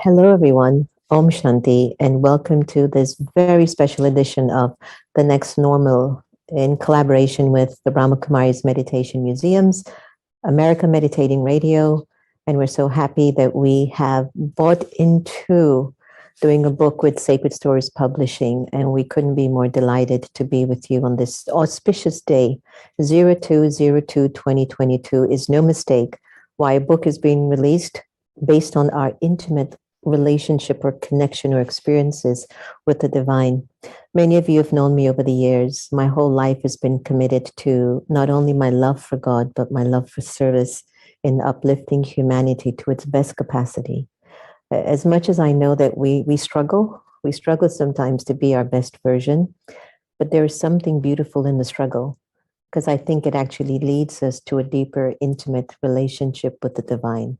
Hello, everyone. Om Shanti, and welcome to this very special edition of The Next Normal in collaboration with the Brahma Kumari's Meditation Museums, America Meditating Radio. And we're so happy that we have bought into doing a book with Sacred Stories Publishing, and we couldn't be more delighted to be with you on this auspicious day. 02/02/2022 is no mistake why a book is being released based on our intimate relationship or connection or experiences with the divine. Many of you have known me over the years. My whole life has been committed to not only my love for God, but my love for service in uplifting humanity to its best capacity. As much as I know that we struggle sometimes to be our best version, but there is something beautiful in the struggle, because I think it actually leads us to a deeper, intimate relationship with the divine.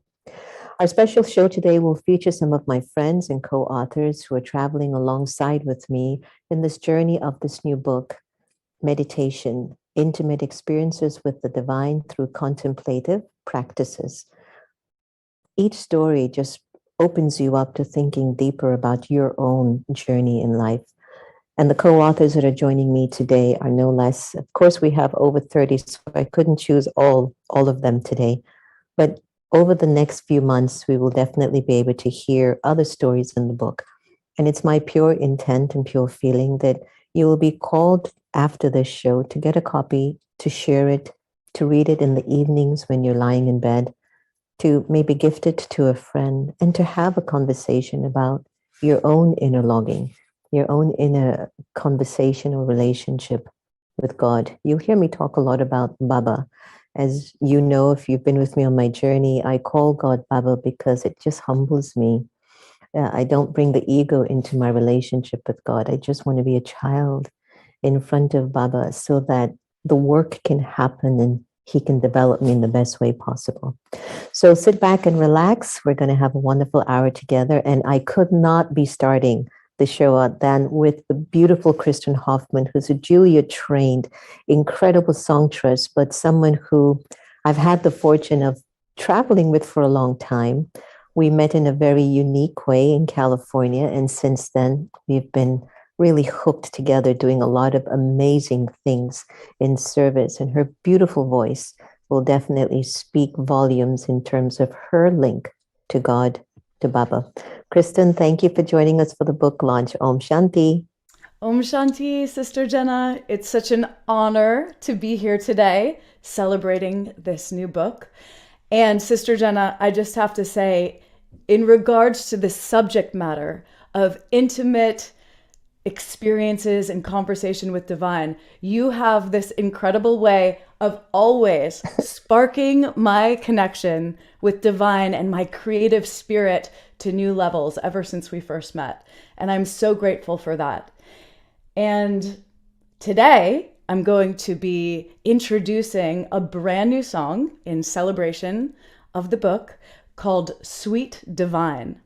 Our special show today will feature some of my friends and co-authors who are traveling alongside with me in this journey of this new book, Meditation, Intimate Experiences with the Divine Through Contemplative Practices. Each story just opens you up to thinking deeper about your own journey in life. And the co-authors that are joining me today are no less. Of course, we have over 30, so I couldn't choose all of them today. But over the next few months, we will definitely be able to hear other stories in the book. And it's my pure intent and pure feeling that you will be called after this show to get a copy, to share it, to read it in the evenings when you're lying in bed, to maybe gift it to a friend, and to have a conversation about your own inner longing, your own inner conversation or relationship with God. You'll hear me talk a lot about Baba. As you know, if you've been with me on my journey, I call God Baba because it just humbles me. I don't bring the ego into my relationship with God. I just want to be a child in front of Baba so that the work can happen and he can develop me in the best way possible. So sit back and relax. We're going to have a wonderful hour together. And I could not be starting the show out then with the beautiful Kristin Hoffmann, who's a Juilliard-trained, incredible songstress, but someone who I've had the fortune of traveling with for a long time. We met in a very unique way in California, and since then, we've been really hooked together, doing a lot of amazing things in service, and her beautiful voice will definitely speak volumes in terms of her link to God, to Baba. Kristen, thank you for joining us for the book launch. Om Shanti. Om Shanti, Sister Jenna. It's such an honor to be here today celebrating this new book. And Sister Jenna, I just have to say, in regards to the subject matter of intimate experiences and conversation with divine, you have this incredible way of always sparking my connection with divine and my creative spirit to new levels ever since we first met. And I'm so grateful for that. And today I'm going to be introducing a brand new song in celebration of the book called Sweet Divine.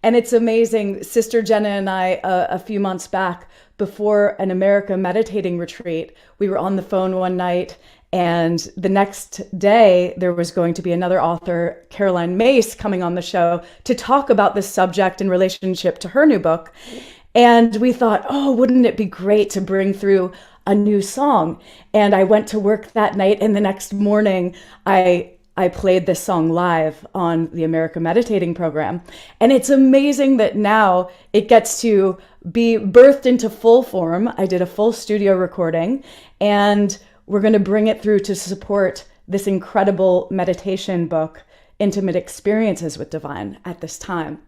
And it's amazing. Sister Jenna and I, a few months back, before an America meditating retreat, we were on the phone one night, and the next day there was going to be another author, Caroline Mace, coming on the show to talk about this subject in relationship to her new book. And we thought, oh, wouldn't it be great to bring through a new song? And I went to work that night, and the next morning I played this song live on the America Meditating program. And it's amazing that now it gets to be birthed into full form. I did a full studio recording, and we're going to bring it through to support this incredible meditation book, Intimate Experiences with Divine, at this time.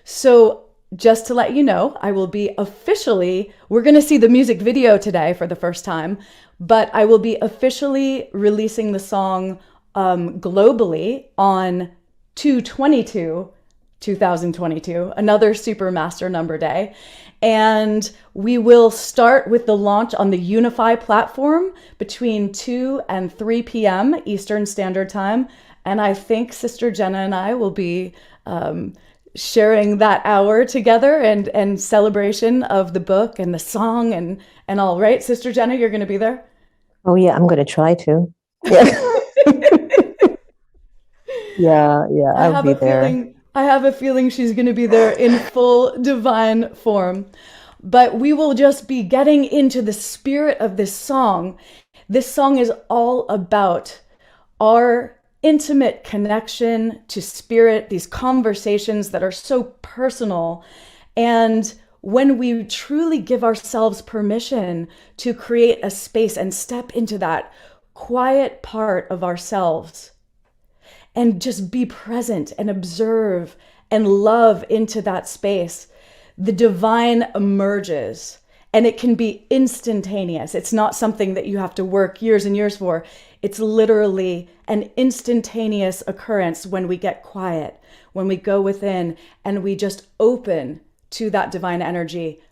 So just to let you know, I will be we're going to see the music video today for the first time, but I will be officially releasing the song globally on 2/22/2022, another super master number day. And we will start with the launch on the Unify platform between 2 and 3 p.m. Eastern Standard Time. And I think Sister Jenna and I will be sharing that hour together and celebration of the book and the song and all. Right, Sister Jenna, you're going to be there? Oh, yeah, I'm going to try to. Yeah. Yeah, I'll be there. I have a feeling she's going to be there in full divine form. But we will just be getting into the spirit of this song. This song is all about our intimate connection to spirit, these conversations that are so personal. And when we truly give ourselves permission to create a space and step into that quiet part of ourselves and just be present and observe and love into that space, the divine emerges. And it can be instantaneous. It's not something that you have to work years and years for. It's literally an instantaneous occurrence when we get quiet, when we go within and we just open to that divine energy.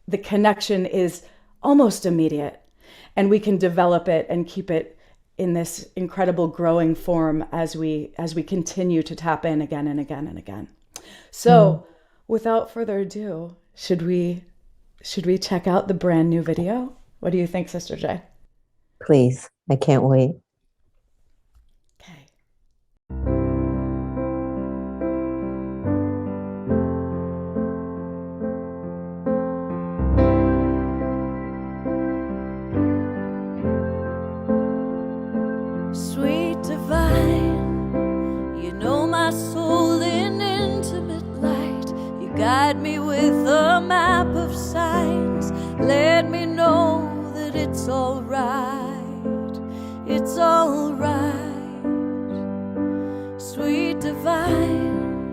The connection is almost immediate, and we can develop it and keep it in this incredible growing form as we continue to tap in again and again and again. So without further ado, should we check out the brand new video? What do you think, Sister J? Please, I can't wait. Okay. Sweet divine, you know my soul in intimate light. You guide me with a map of signs. Let me know that it's all right. It's all right. Sweet divine,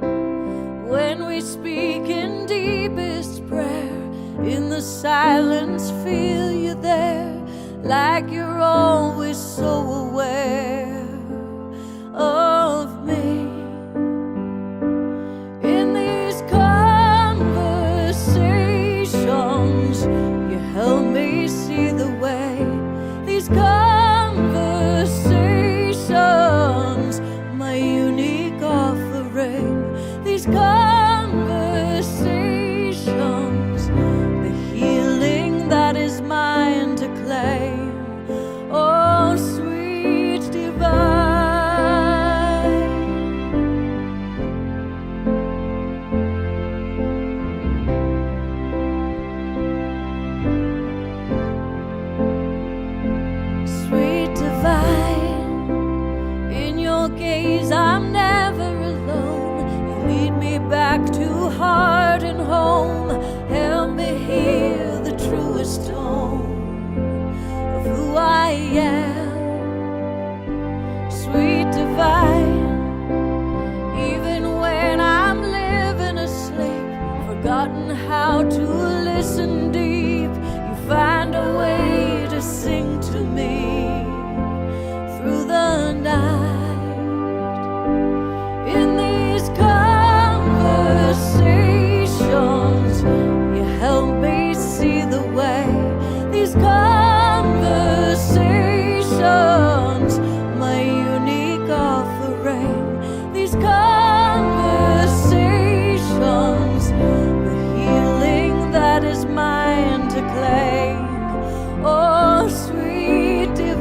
when we speak in deepest prayer, in the silence feel you there, like you're always so aware of me. In these conversations, you help me see the way. These conversations, my unique offering. These conversations, the healing that is mine to claim. Oh, sweet divine. Sweet divine, in your gaze I'm never alone. You lead me back to heart and home. Help me hear the truest tone of who I am. Sweet divine, even when I'm living asleep, forgotten how to listen deep, you find a way to sing to me through the night. In these conversations, you help me see the way. These conversations, my unique offering. These conversations, the healing that is mine to claim. Oh, sweet divine.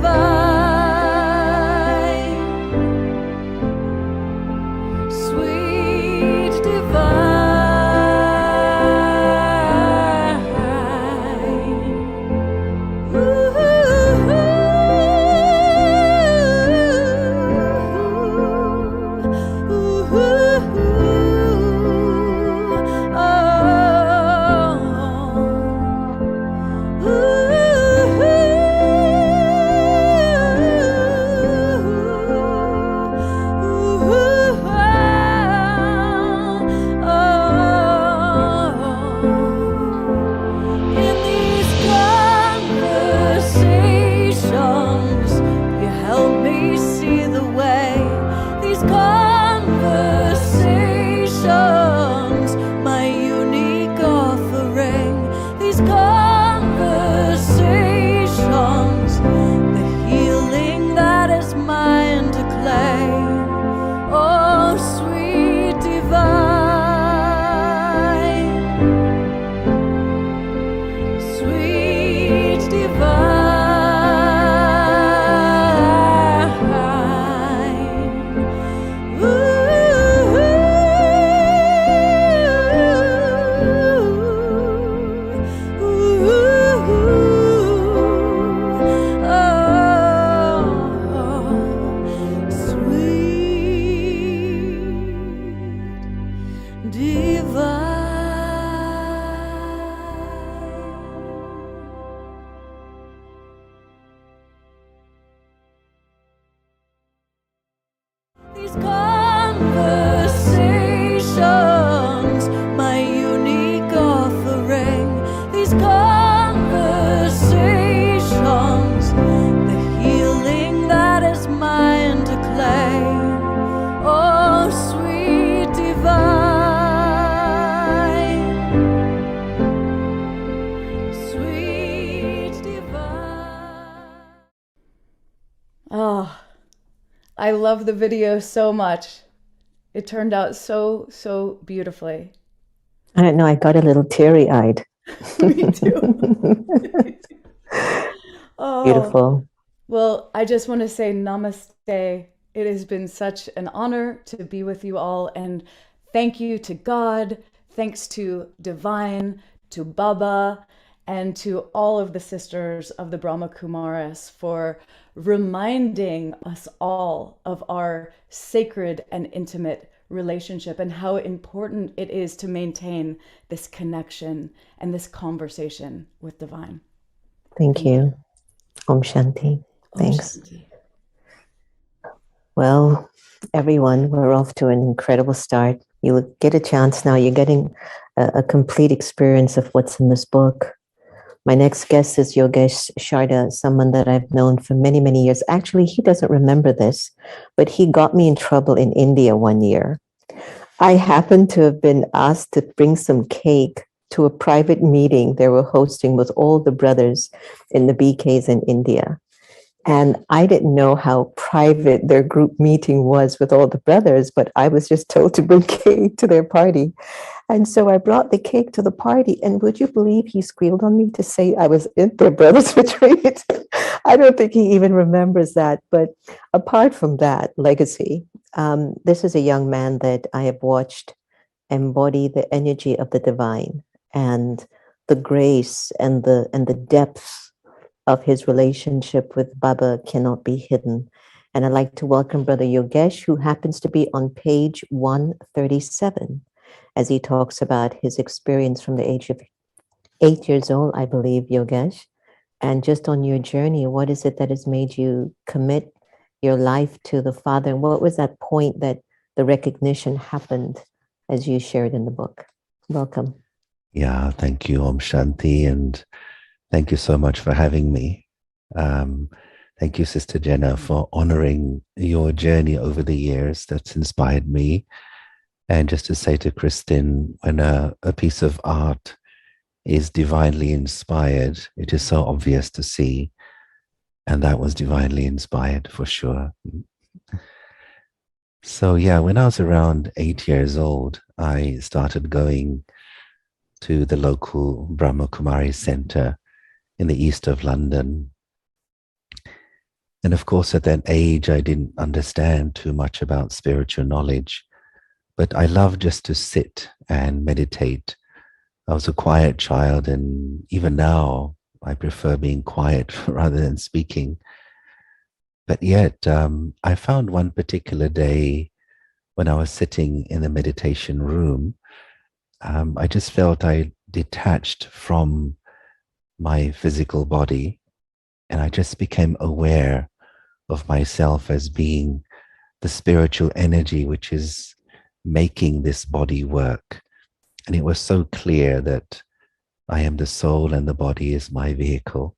divine. These conversations, my unique offering. These conversations, the healing that is mine to claim. Oh, sweet divine, sweet divine. Oh, I love the video so much. It turned out so beautifully. I don't know, I got a little teary-eyed. Me too. Oh, Beautiful. well, I just want to say namaste. It has been such an honor to be with you all, and thank you to God, thanks to Divine, to Baba, and to all of the sisters of the Brahma Kumaris for reminding us all of our sacred and intimate relationship and how important it is to maintain this connection and this conversation with Divine. Thank you. Om Shanti. Thanks. Om Shanti. Well, everyone, we're off to an incredible start. You'll get a chance now. You're getting a complete experience of what's in this book. My next guest is Yogesh Sharda, someone that I've known for many, many years. Actually, he doesn't remember this, but he got me in trouble in India one year. I happened to have been asked to bring some cake to a private meeting they were hosting with all the brothers in the BKs in India. And I didn't know how private their group meeting was with all the brothers, but I was just told to bring cake to their party. And so I brought the cake to the party, and would you believe he squealed on me to say I was in their brother's retreat? I don't think he even remembers that. But apart from that legacy, this is a young man that I have watched embody the energy of the divine and the grace and the depth of his relationship with Baba cannot be hidden. And I'd like to welcome Brother Yogesh, who happens to be on page 137, as he talks about his experience from the age of 8 years old, I believe, Yogesh. And just on your journey, what is it that has made you commit your life to the Father? And what was that point that the recognition happened, as you shared in the book? Welcome. Yeah, thank you, Om Shanti, and thank you so much for having me. Thank you, Sister Jenna, for honoring your journey over the years. That's inspired me. And just to say to Kristin, when a piece of art is divinely inspired, it is so obvious to see. And that was divinely inspired for sure. So yeah, when I was around 8 years old, I started going to the local Brahma Kumari center in the east of London. And of course, at that age, I didn't understand too much about spiritual knowledge, but I loved just to sit and meditate. I was a quiet child, and even now, I prefer being quiet rather than speaking. But yet, I found one particular day when I was sitting in the meditation room, I just felt I detached from my physical body, and I just became aware of myself as being the spiritual energy which is making this body work. And it was so clear that I am the soul and the body is my vehicle.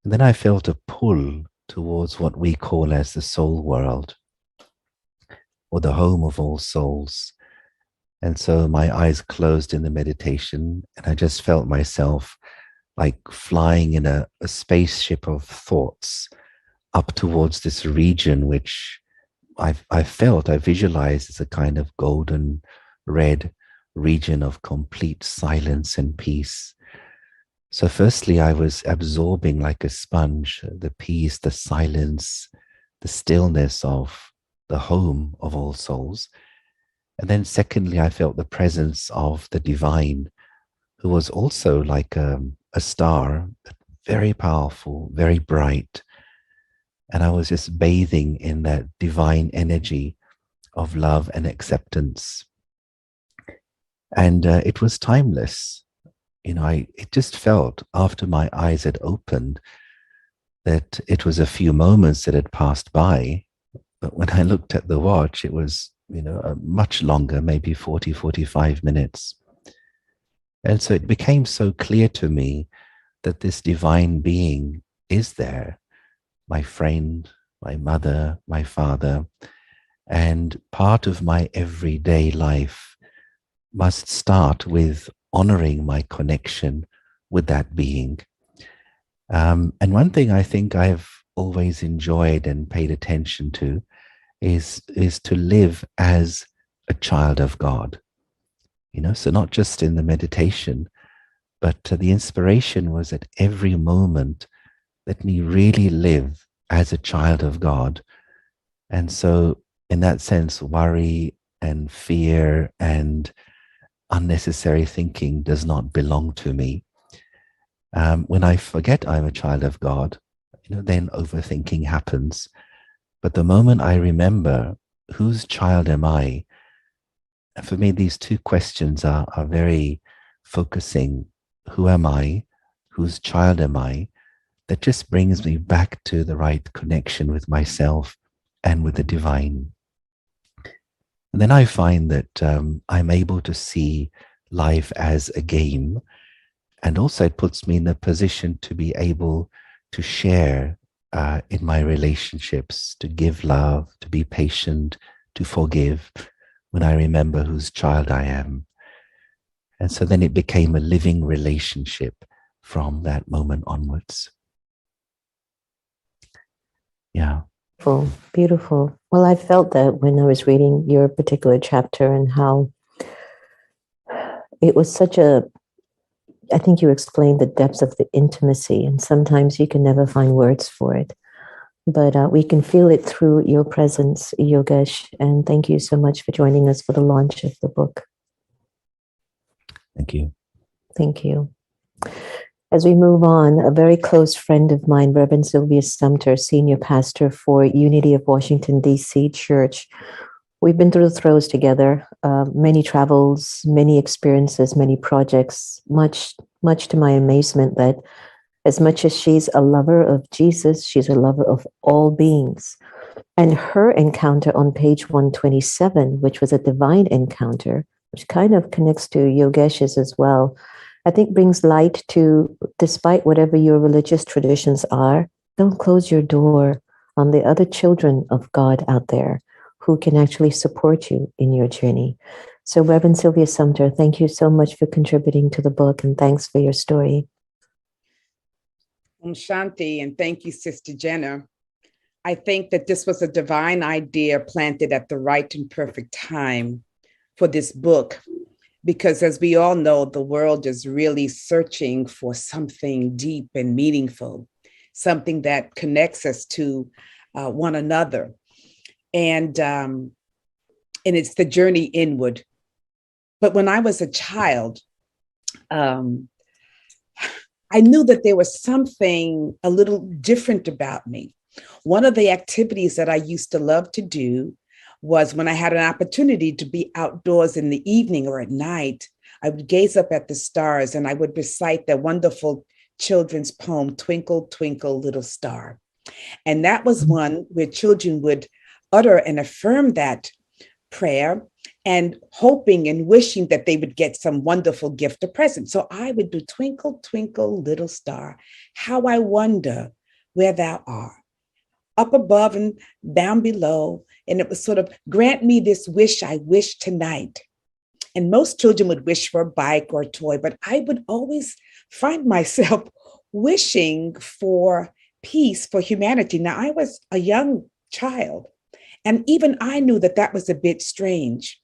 And then I felt a pull towards what we call as the soul world, or the home of all souls. And so my eyes closed in the meditation, and I just felt myself like flying in a spaceship of thoughts up towards this region, which I visualized as a kind of golden red region of complete silence and peace. So firstly, I was absorbing like a sponge, the peace, the silence, the stillness of the home of all souls. And then secondly, I felt the presence of the divine, who was also like a star, very powerful, very bright. And I was just bathing in that divine energy of love and acceptance. And it was timeless. It just felt after my eyes had opened that it was a few moments that had passed by. But when I looked at the watch, it was, much longer, maybe 40, 45 minutes. And so it became so clear to me that this divine being is there, my friend, my mother, my father, and part of my everyday life must start with honoring my connection with that being. And one thing I think I've always enjoyed and paid attention to is to live as a child of God. So not just in the meditation, but the inspiration was at every moment, let me really live as a child of God. And so in that sense, worry and fear and unnecessary thinking does not belong to me. When I forget I'm a child of God, then overthinking happens. But the moment I remember, whose child am I? For me, these two questions are very focusing. Who am I? Whose child am I? That just brings me back to the right connection with myself and with the divine. And then I find that I'm able to see life as a game. And also it puts me in a position to be able to share in my relationships, to give love, to be patient, to forgive when I remember whose child I am. And so then it became a living relationship from that moment onwards. Yeah. Beautiful, beautiful. Well, I felt that when I was reading your particular chapter and how it was such I think you explained the depths of the intimacy, and sometimes you can never find words for it. But we can feel it through your presence, Yogesh. And thank you so much for joining us for the launch of the book. Thank you. Thank you. As we move on, a very close friend of mine, Reverend Sylvia Sumter, senior pastor for Unity of Washington, D.C. Church. We've been through the throes together, many travels, many experiences, many projects, much to my amazement that as much as she's a lover of Jesus, she's a lover of all beings. And her encounter on page 127, which was a divine encounter, which kind of connects to Yogesh's as well, I think brings light to, despite whatever your religious traditions are, don't close your door on the other children of God out there who can actually support you in your journey. So Reverend Sylvia Sumter, thank you so much for contributing to the book, and thanks for your story. Shanti, and thank you, Sister Jenna. I think that this was a divine idea planted at the right and perfect time for this book, because as we all know, the world is really searching for something deep and meaningful, something that connects us to one another. And it's the journey inward. But when I was a child, I knew that there was something a little different about me. One of the activities that I used to love to do was when I had an opportunity to be outdoors in the evening or at night, I would gaze up at the stars and I would recite that wonderful children's poem, Twinkle, Twinkle, Little Star. And that was one where children would utter and affirm that prayer and hoping and wishing that they would get some wonderful gift or present. So I would do Twinkle, Twinkle, Little Star, how I wonder where thou art, up above and down below. And it was sort of, grant me this wish I wish tonight. And most children would wish for a bike or a toy, but I would always find myself wishing for peace, for humanity. Now, I was a young child, and even I knew that that was a bit strange.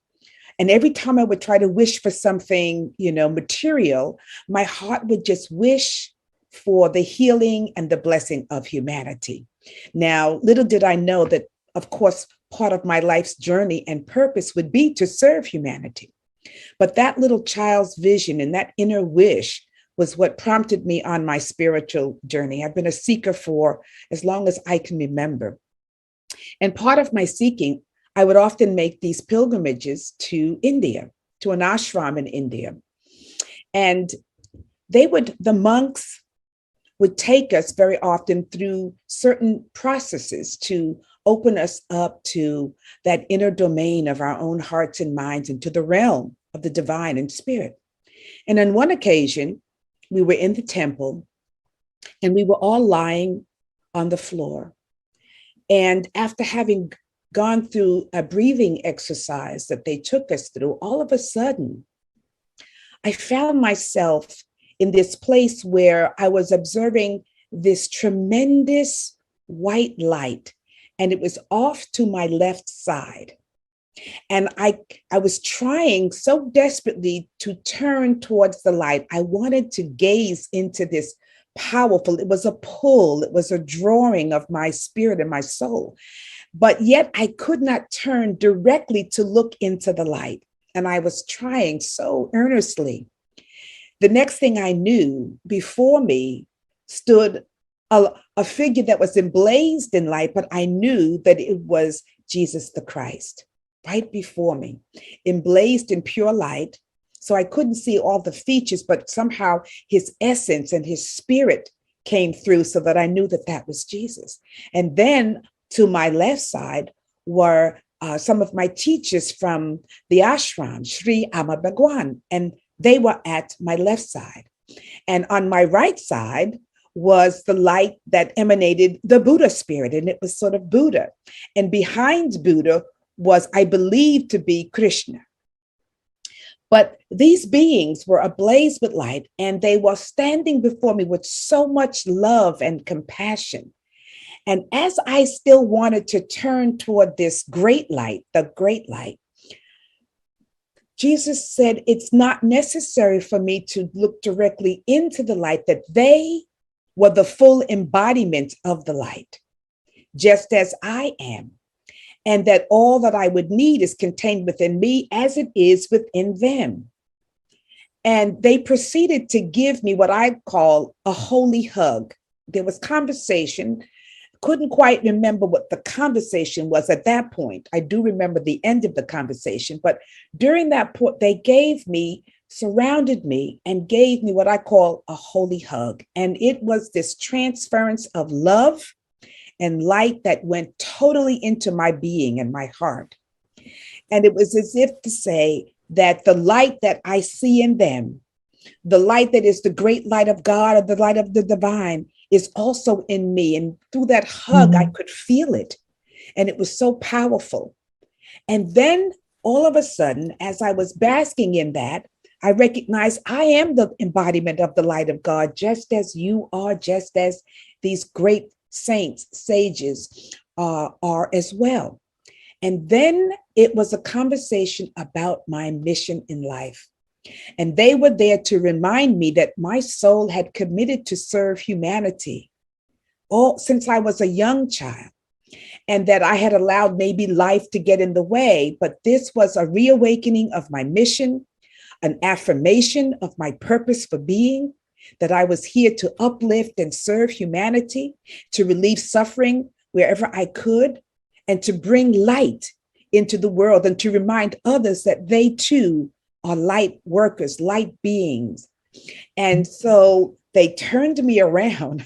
And every time I would try to wish for something, material, my heart would just wish for the healing and the blessing of humanity. Now, little did I know that, of course, part of my life's journey and purpose would be to serve humanity. But that little child's vision and that inner wish was what prompted me on my spiritual journey. I've been a seeker for as long as I can remember. And part of my seeking, I would often make these pilgrimages to India, to an ashram in India. And the monks would take us very often through certain processes to open us up to that inner domain of our own hearts and minds and to the realm of the divine and spirit. And on one occasion, we were in the temple and we were all lying on the floor. And after having gone through a breathing exercise that they took us through, all of a sudden, I found myself in this place where I was observing this tremendous white light, and it was off to my left side. And I was trying so desperately to turn towards the light. I wanted to gaze into this powerful, it was a pull, it was a drawing of my spirit and my soul. But yet I could not turn directly to look into the light. And I was trying so earnestly. The next thing I knew, before me stood a figure that was emblazed in light, but I knew that it was Jesus the Christ, right before me, emblazed in pure light. So I couldn't see all the features, but somehow his essence and his spirit came through so that I knew that that was Jesus. And then to my left side were some of my teachers from the ashram, Sri Amma Bhagwan, and they were at my left side. And on my right side was the light that emanated the Buddha spirit, and it was sort of Buddha. And behind Buddha was, I believe, to be Krishna. But these beings were ablaze with light, and they were standing before me with so much love and compassion. And as I still wanted to turn toward this great light, the great light, Jesus said, it's not necessary for me to look directly into the light, that they were the full embodiment of the light, just as I am. And that all that I would need is contained within me as it is within them. And they proceeded to give me what I call a holy hug. There was conversation. Couldn't quite remember what the conversation was at that point. I do remember the end of the conversation, but during that point, they surrounded me and gave me what I call a holy hug. And it was this transference of love and light that went totally into my being and my heart. And it was as if to say that the light that I see in them, the light that is the great light of God, or the light of the divine, is also in me. And through that hug, I could feel it. And it was so powerful. And then all of a sudden, as I was basking in that, I recognized I am the embodiment of the light of God, just as you are, just as these great saints, sages are as well. And then it was a conversation about my mission in life. And they were there to remind me that my soul had committed to serve humanity all since I was a young child, and that I had allowed maybe life to get in the way. But this was a reawakening of my mission, an affirmation of my purpose for being, that I was here to uplift and serve humanity, to relieve suffering wherever I could, and to bring light into the world, and to remind others that they too are light workers, light beings. And so they turned me around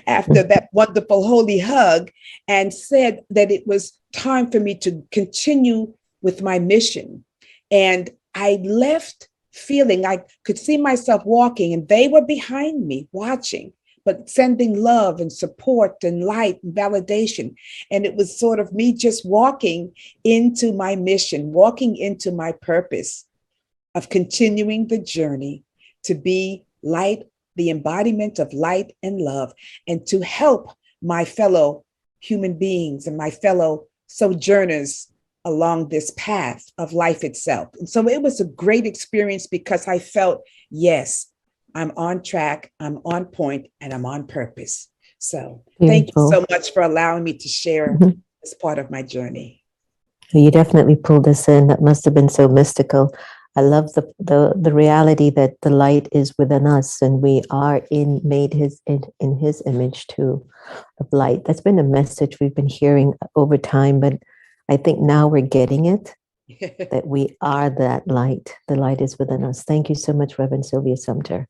after that wonderful holy hug and said that it was time for me to continue with my mission. And I left feeling I could see myself walking, and they were behind me watching, but sending love and support and light and validation. And it was sort of me just walking into my mission, walking into my purpose of continuing the journey to be light, the embodiment of light and love, and to help my fellow human beings and my fellow sojourners along this path of life itself. And so it was a great experience because I felt, yes, I'm on track, I'm on point, and I'm on purpose. So thank you so much for allowing me to share this part of my journey. You definitely pulled us in. That must have been so mystical. I love the reality that the light is within us, and we are made in his image too, of light. That's been a message we've been hearing over time, but I think now we're getting it. that we are that light. The light is within us. Thank you so much, Reverend Sylvia Sumter.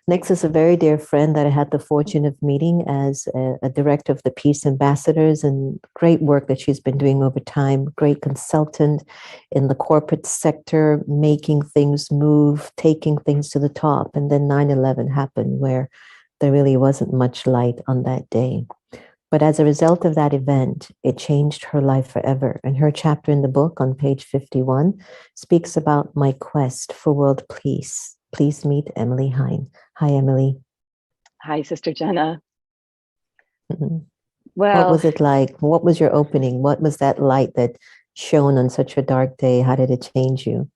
Next is a very dear friend that I had the fortune of meeting as a director of the Peace Ambassadors, and great work that she's been doing over time. Great consultant in the corporate sector, making things move, taking things to the top. And then 9/11 happened, where there really wasn't much light on that day. But as a result of that event, it changed her life forever. And her chapter in the book on page 51 speaks about my quest for world peace. Please meet Emily Hein. Hi, Emily. Hi, Sister Jenna. Mm-hmm. Well, what was it like? What was your opening? What was that light that shone on such a dark day? How did it change you?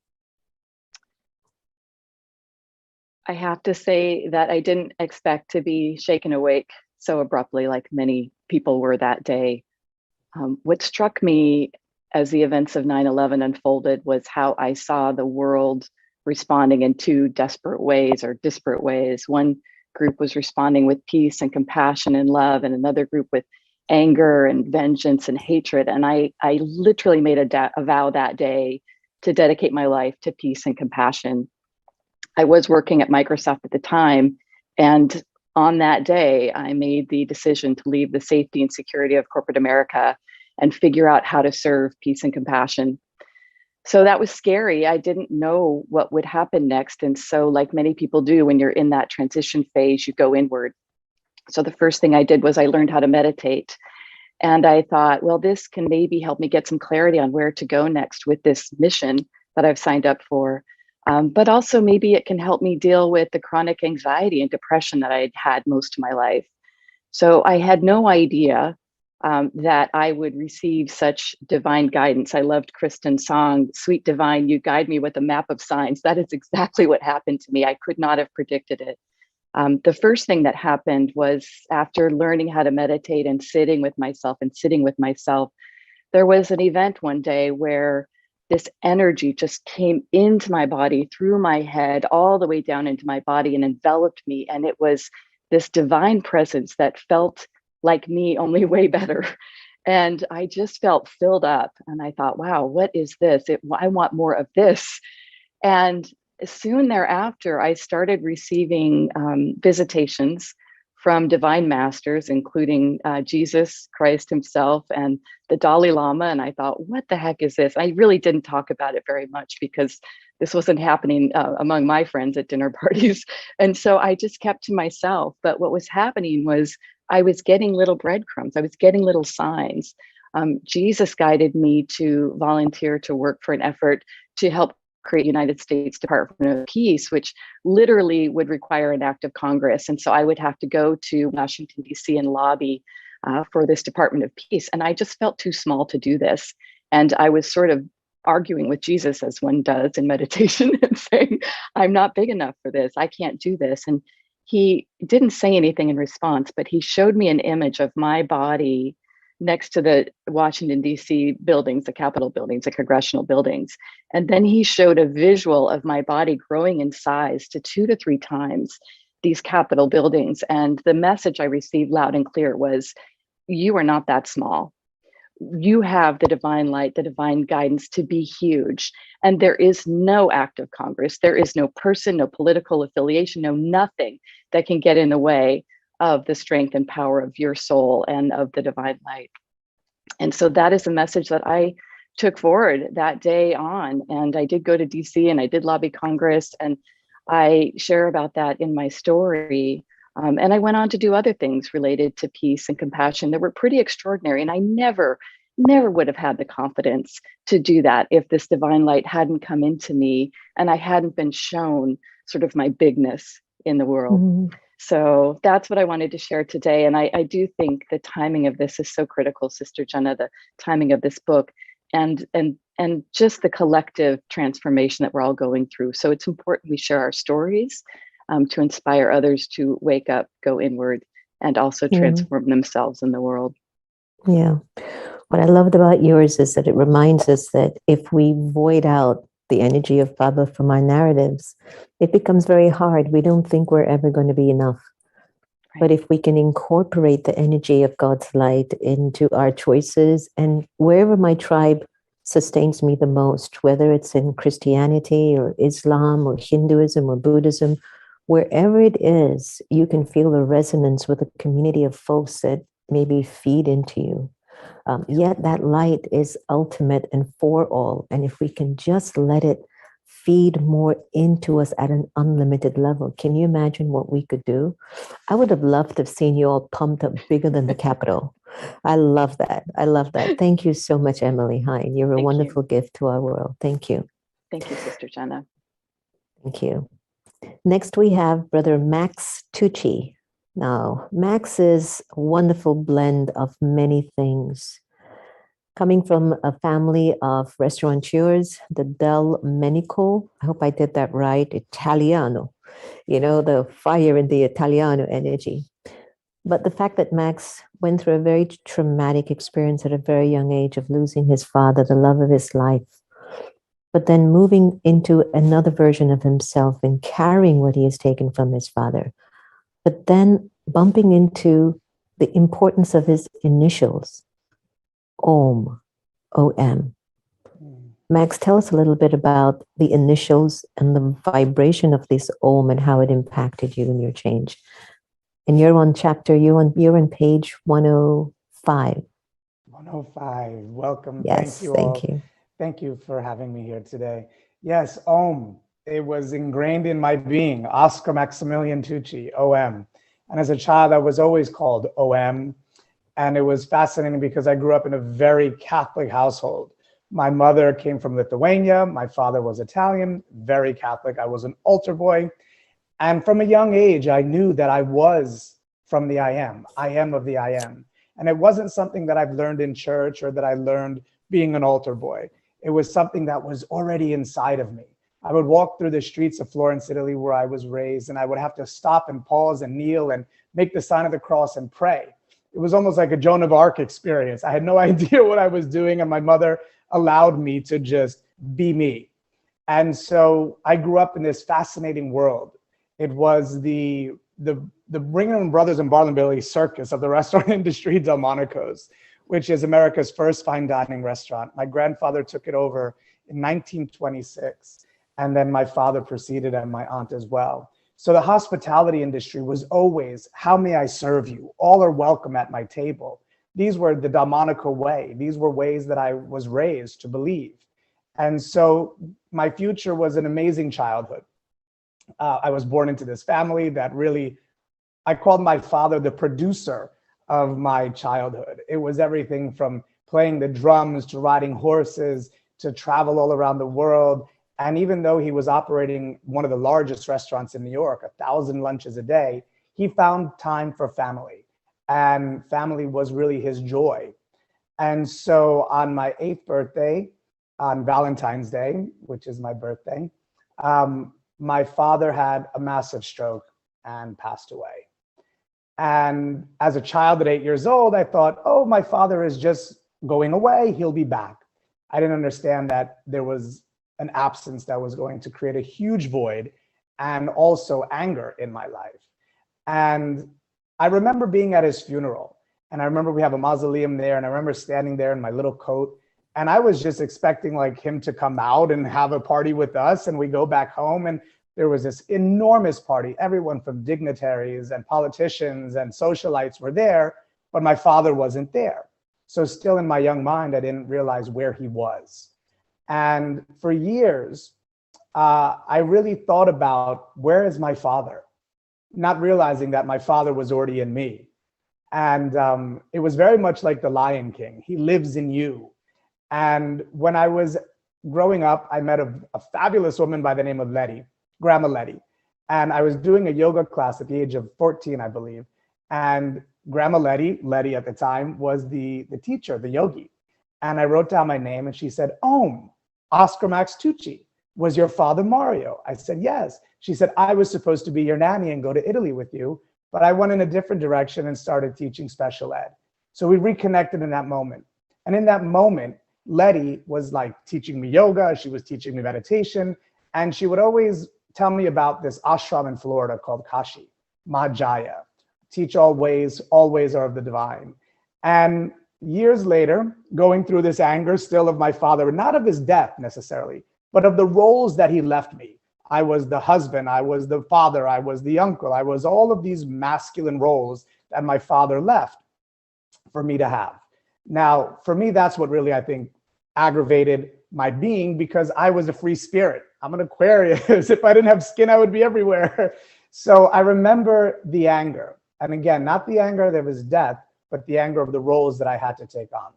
I have to say that I didn't expect to be shaken awake so abruptly like many people were that day. What struck me as the events of 9/11 unfolded was how I saw the world responding in two desperate ways or disparate ways. One group was responding with peace and compassion and love, and another group with anger and vengeance and hatred. And I literally made a vow that day to dedicate my life to peace and compassion. I was working at Microsoft at the time, and on that day, I made the decision to leave the safety and security of corporate America and figure out how to serve peace and compassion. So that was scary. I didn't know what would happen next. And so, like many people do, when you're in that transition phase, you go inward. So the first thing I did was I learned how to meditate. And I thought, well, this can maybe help me get some clarity on where to go next with this mission that I've signed up for. But also maybe it can help me deal with the chronic anxiety and depression that I had had most of my life. So I had no idea that I would receive such divine guidance. I loved Kristen's song, Sweet Divine, You Guide Me with a Map of Signs. That is exactly what happened to me. I could not have predicted it. The first thing that happened was after learning how to meditate and sitting with myself, there was an event one day where this energy just came into my body, through my head, all the way down into my body and enveloped me. And it was this divine presence that felt like me, only way better. And I just felt filled up. And I thought, wow, what is this? I want more of this. And soon thereafter, I started receiving visitations from divine masters, including Jesus Christ himself and the Dalai Lama. And I thought, what the heck is this? I really didn't talk about it very much because this wasn't happening among my friends at dinner parties. And so I just kept to myself. But what was happening was I was getting little breadcrumbs. I was getting little signs. Jesus guided me to volunteer to work for an effort to help create United States Department of Peace, which literally would require an act of Congress. And so I would have to go to Washington, D.C. and lobby for this Department of Peace. And I just felt too small to do this. And I was sort of arguing with Jesus, as one does in meditation, and saying, I'm not big enough for this. I can't do this. And he didn't say anything in response, but he showed me an image of my body next to the Washington, D.C. buildings, the Capitol buildings, the congressional buildings. And then he showed a visual of my body growing in size to 2 to 3 times these Capitol buildings. And the message I received loud and clear was, you are not that small. You have the divine light, the divine guidance to be huge. And there is no act of Congress. There is no person, no political affiliation, no nothing that can get in the way of the strength and power of your soul and of the divine light. And so that is a message that I took forward that day on. And I did go to DC and I did lobby Congress, and I share about that in my story. And I went on to do other things related to peace and compassion that were pretty extraordinary. And I never would have had the confidence to do that if this divine light hadn't come into me and I hadn't been shown sort of my bigness in the world. Mm-hmm. So that's what I wanted to share today. And I do think the timing of this is so critical, Sister Jenna, the timing of this book and just the collective transformation that we're all going through. So it's important we share our stories to inspire others to wake up, go inward, and also transform themselves in the world. Yeah. What I loved about yours is that it reminds us that if we void out the energy of Baba from our narratives, it becomes very hard. We don't think we're ever going to be enough. Right. But if we can incorporate the energy of God's light into our choices, and wherever my tribe sustains me the most, whether it's in Christianity or Islam or Hinduism or Buddhism, wherever it is, you can feel the resonance with a community of folks that maybe feed into you. Yet that light is ultimate and for all. And if we can just let it feed more into us at an unlimited level, can you imagine what we could do? I would have loved to have seen you all pumped up bigger than the Capitol. I love that. I love that. Thank you so much, Emily Hein. You're a wonderful gift to our world. Thank you. Thank you, Sister Jenna. Thank you. Next, we have Brother Max Tucci. Now, Max is a wonderful blend of many things. Coming from a family of restaurateurs, the Del Menico, I hope I did that right, Italiano, you know, the fire in the Italiano energy. But the fact that Max went through a very traumatic experience at a very young age of losing his father, the love of his life, but then moving into another version of himself and carrying what he has taken from his father, but then bumping into the importance of his initials, OM, O-M. Max, tell us a little bit about the initials and the vibration of this OM and how it impacted you in your change. And you're on page 105. 105. Welcome. Yes, thank you all. Thank you. Thank you for having me here today. Yes, OM. It was ingrained in my being, Oscar Maximilian Tucci, OM. And as a child, I was always called OM. And it was fascinating because I grew up in a very Catholic household. My mother came from Lithuania. My father was Italian, very Catholic. I was an altar boy. And from a young age, I knew that I was from the I am of the I am. And it wasn't something that I've learned in church or that I learned being an altar boy. It was something that was already inside of me. I would walk through the streets of Florence, Italy, where I was raised, and I would have to stop and pause and kneel and make the sign of the cross and pray. It was almost like a Joan of Arc experience. I had no idea what I was doing, and my mother allowed me to just be me. And so I grew up in this fascinating world. It was the Brigham Brothers and Barnum circus of the restaurant industry, Delmonico's, which is America's first fine dining restaurant. My grandfather took it over in 1926, and then my father proceeded and my aunt as well. So the hospitality industry was always, how may I serve you? All are welcome at my table. These were the Delmonico way. These were ways that I was raised to believe. And so my future was an amazing childhood. I was born into this family that really, I called my father the producer of my childhood. It was everything from playing the drums to riding horses to travel all around the world. And even though he was operating one of the largest restaurants in New York, 1,000 lunches a day, he found time for family. And family was really his joy. And so on my 8th birthday, on Valentine's Day, which is my birthday, my father had a massive stroke and passed away. And as a child at 8 years old, I thought, oh, my father is just going away. He'll be back. I didn't understand that there was an absence that was going to create a huge void and also anger in my life. And I remember being at his funeral, and I remember we have a mausoleum there, and I remember standing there in my little coat, and I was just expecting like him to come out and have a party with us, and we go back home, and there was this enormous party. Everyone from dignitaries and politicians and socialites were there, but my father wasn't there. So still in my young mind, I didn't realize where he was. And for years, I really thought about, where is my father? Not realizing that my father was already in me. And it was very much like the Lion King. He lives in you. And when I was growing up, I met a fabulous woman by the name of Letty, Grandma Letty. And I was doing a yoga class at the age of 14, I believe. And Grandma Letty at the time, was the teacher, the yogi. And I wrote down my name, and she said, Om, Oscar Max Tucci. Was your father Mario? I said, yes. She said, I was supposed to be your nanny and go to Italy with you, but I went in a different direction and started teaching special ed. So we reconnected in that moment. And in that moment, Letty was like teaching me yoga. She was teaching me meditation. And she would always tell me about this ashram in Florida called Kashi, Mahajaya. Teach all ways are of the divine. And years later, going through this anger still of my father, not of his death necessarily, but of the roles that he left me. I was the husband, I was the father, I was the uncle, I was all of these masculine roles that my father left for me to have. Now, for me, that's what really, I think, aggravated my being, because I was a free spirit. I'm an Aquarius. If I didn't have skin, I would be everywhere. So I remember the anger. And again, not the anger that was death, but the anger of the roles that I had to take on.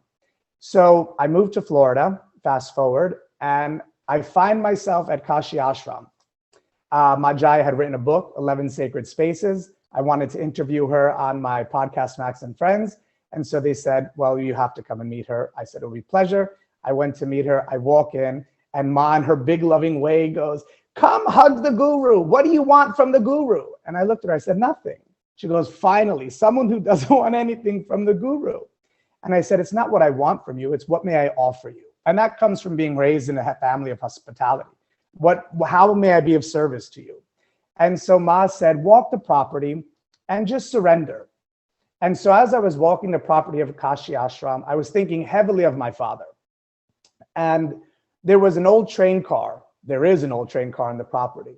So I moved to Florida, fast forward, and I find myself at Kashi Ashram. Majai had written a book, 11 Sacred Spaces. I wanted to interview her on my podcast, Max and Friends. And so they said, well, you have to come and meet her. I said, it'll be a pleasure. I went to meet her. I walk in, and Ma, in her big loving way, goes, come hug the guru. What do you want from the guru? And I looked at her, I said, nothing. She goes, finally, someone who doesn't want anything from the guru. And I said, it's not what I want from you. It's what may I offer you? And that comes from being raised in a family of hospitality. How may I be of service to you? And so Ma said, walk the property and just surrender. And so as I was walking the property of Kashi Ashram, I was thinking heavily of my father. And there was an old train car. There is an old train car on the property.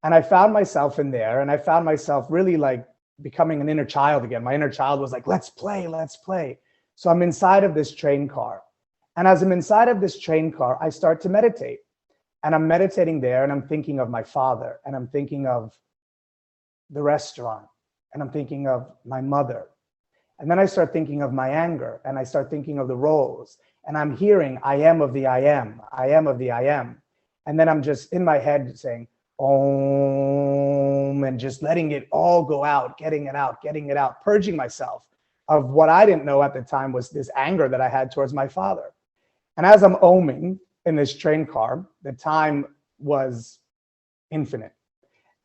And I found myself in there, and I found myself really like becoming an inner child again. My inner child was like, let's play, let's play. So I'm inside of this train car. And as I'm inside of this train car, I start to meditate. And I'm meditating there, and I'm thinking of my father, and I'm thinking of the restaurant, and I'm thinking of my mother. And then I start thinking of my anger, and I start thinking of the roles. And I'm hearing, I am of the I am, I am of the I am. And then I'm just in my head saying, Om, and just letting it all go out, getting it out, purging myself of what I didn't know at the time was this anger that I had towards my father. And as I'm oming in this train car, the time was infinite.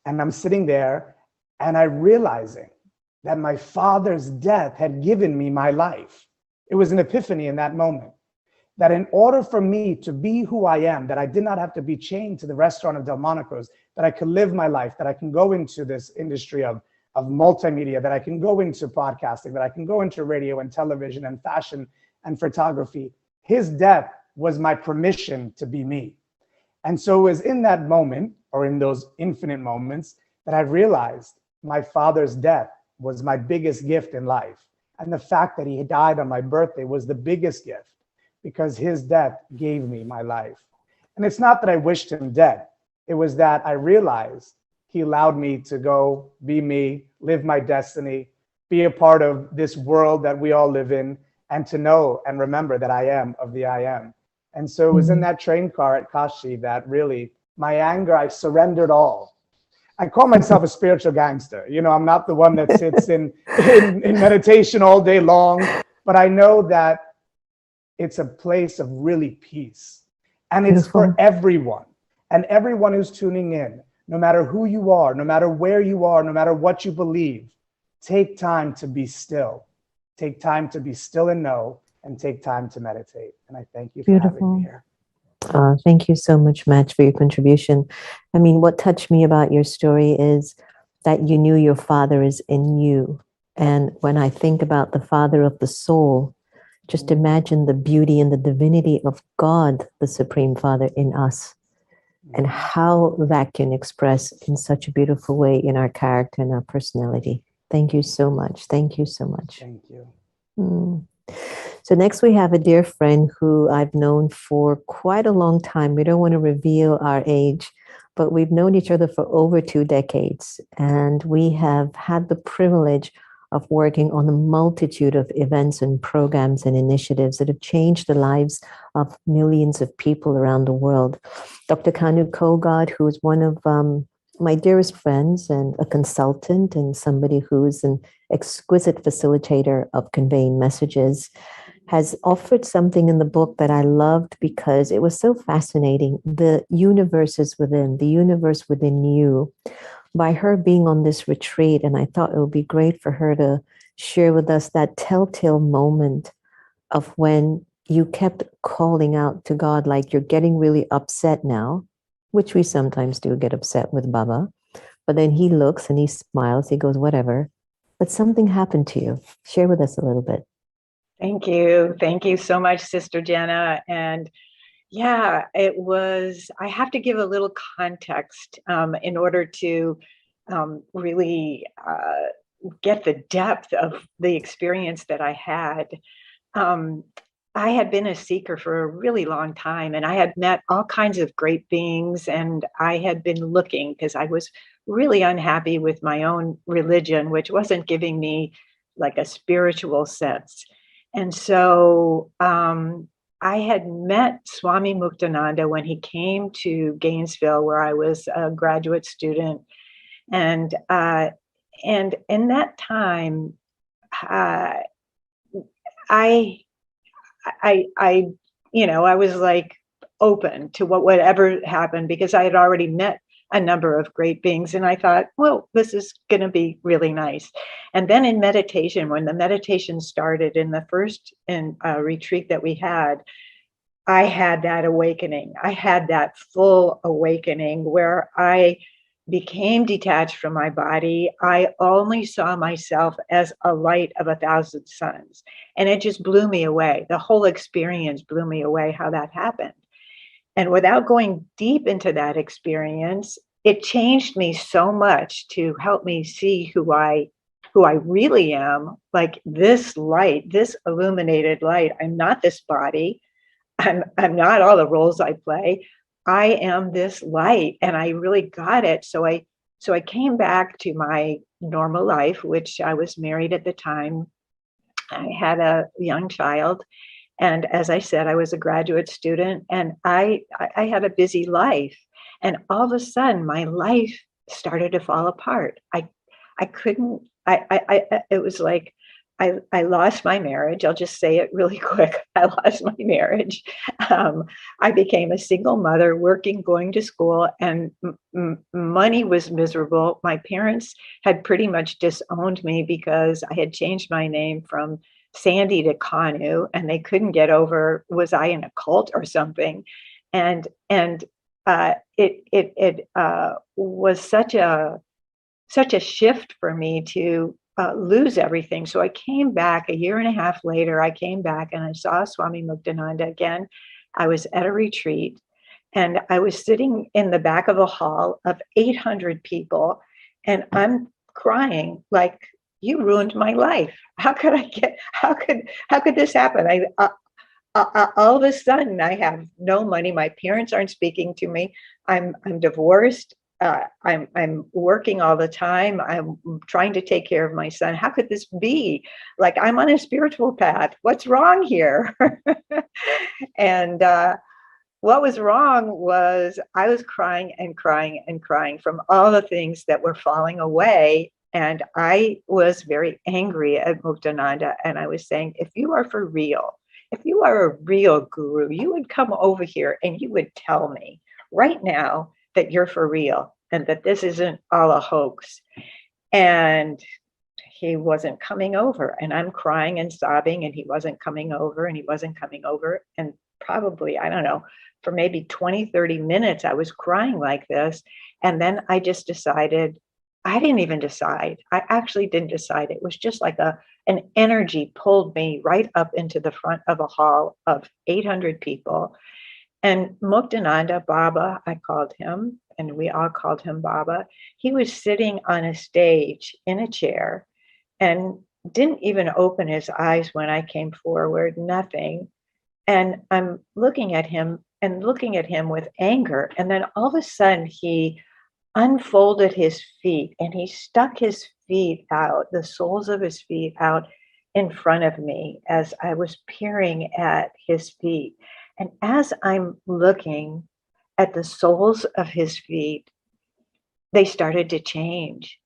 And I'm sitting there, and I'm realizing that my father's death had given me my life. It was an epiphany in that moment. That in order for me to be who I am, that I did not have to be chained to the restaurant of Delmonico's, that I could live my life, that I can go into this industry of multimedia, that I can go into podcasting, that I can go into radio and television and fashion and photography. His death was my permission to be me. And so it was in that moment, or in those infinite moments, that I realized my father's death was my biggest gift in life. And the fact that he died on my birthday was the biggest gift, because his death gave me my life. And it's not that I wished him dead. It was that I realized he allowed me to go be me, live my destiny, be a part of this world that we all live in, and to know and remember that I am of the I am. And so it was in that train car at Kashi that really, my anger, I surrendered all. I call myself a spiritual gangster. You know, I'm not the one that sits in meditation all day long, but I know that it's a place of really peace. And it's for everyone. And everyone who's tuning in, no matter who you are, no matter where you are, no matter what you believe, take time to be still. Take time to be still and know, and take time to meditate. And I thank you for having me here. Thank you so much, Matt, for your contribution. I mean, what touched me about your story is that you knew your father is in you. And when I think about the father of the soul, just imagine the beauty and the divinity of God, the Supreme Father, in us, and how that can express in such a beautiful way in our character and our personality. Thank you so much. Thank you so much. Thank you. So next we have a dear friend who I've known for quite a long time. We don't want to reveal our age, but we've known each other for over 2 decades. And we have had the privilege of working on a multitude of events and programs and initiatives that have changed the lives of millions of people around the world. Dr. Kanu Kogod, who is one of my dearest friends and a consultant and somebody who is an exquisite facilitator of conveying messages, has offered something in the book that I loved because it was so fascinating. The universe is within, the universe within you. By her being on this retreat, and I thought it would be great for her to share with us that telltale moment of when you kept calling out to God, like you're getting really upset now, which we sometimes do get upset with Baba. But then he looks and he smiles, he goes, whatever. But something happened to you. Share with us a little bit. Thank you. Thank you so much, Sister Jenna. And yeah, I have to give a little context in order to really get the depth of the experience that I had. Um, I had been a seeker for a really long time, and I had met all kinds of great beings, and I had been looking because I was really unhappy with my own religion, which wasn't giving me like a spiritual sense. And so I had met Swami Muktananda when he came to Gainesville, where I was a graduate student, and in that time, uh, I I I was like open to whatever happened because I had already met a number of great beings, and I thought, well, this is going to be really nice. And then in meditation, when the meditation started in the first retreat that we had, I had that awakening. I had that full awakening where I became detached from my body. I only saw myself as a light of 1,000 suns. And it just blew me away. The whole experience blew me away how that happened. And without going deep into that experience, it changed me so much to help me see who I really am, like this light, this illuminated light. I'm not this body. I'm not all the roles I play. I am this light, and I really got it. So I came back to my normal life, which I was married at the time. I had a young child, and as I said, I was a graduate student, and I had a busy life. And all of a sudden, my life started to fall apart. I couldn't. It was like I lost my marriage. I'll just say it really quick. I lost my marriage. I became a single mother, working, going to school, and money was miserable. My parents had pretty much disowned me because I had changed my name from Sandy to Kanu, and they couldn't get over, was I in a cult or something? And it was such a shift for me to lose everything. So I came back a year and a half later. I came back and I saw Swami Muktananda again. I was at a retreat, and I was sitting in the back of a hall of 800 people, and I'm crying like, you ruined my life. How could this happen? All of a sudden I have no money. My parents aren't speaking to me. I'm divorced. I'm working all the time. I'm trying to take care of my son. How could this be? Like, I'm on a spiritual path. What's wrong here? And what was wrong was I was crying and crying and crying from all the things that were falling away. And I was very angry at Muktananda. And I was saying, if you are for real, if you are a real guru, you would come over here and you would tell me right now that you're for real and that this isn't all a hoax. And he wasn't coming over, and I'm crying and sobbing, and he wasn't coming over, and he wasn't coming over. And probably, I don't know, for maybe 20, 30 minutes, I was crying like this. And then I just decided, I didn't even decide. I actually didn't decide. It was just like an energy pulled me right up into the front of a hall of 800 people. And Muktananda, Baba, I called him, and we all called him Baba. He was sitting on a stage in a chair and didn't even open his eyes when I came forward, nothing. And I'm looking at him with anger. And then all of a sudden he unfolded his feet and he stuck his feet out, the soles of his feet out in front of me as I was peering at his feet. And as I'm looking at the soles of his feet, they started to change.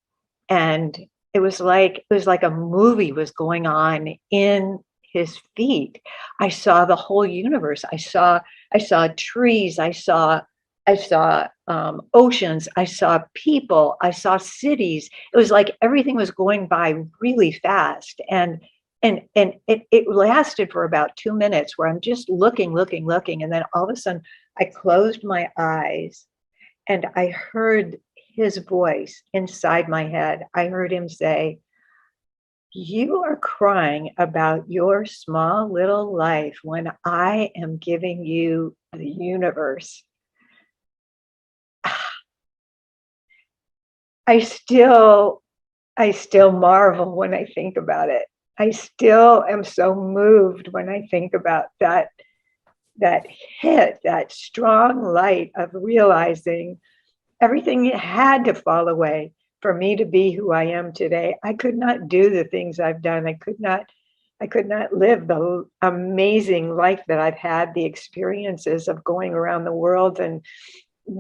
And it was like a movie was going on in his feet. I saw the whole universe. I saw trees. I saw oceans. I saw people. I saw cities. It was like everything was going by really fast. And it lasted for about 2 minutes where I'm just looking. And then all of a sudden I closed my eyes and I heard his voice inside my head. I heard him say, you are crying about your small little life when I am giving you the universe. I still marvel when I think about it. I still am so moved when I think about that hit, that strong light of realizing everything had to fall away for me to be who I am today. I could not do the things I've done. I could not live the amazing life that I've had, the experiences of going around the world and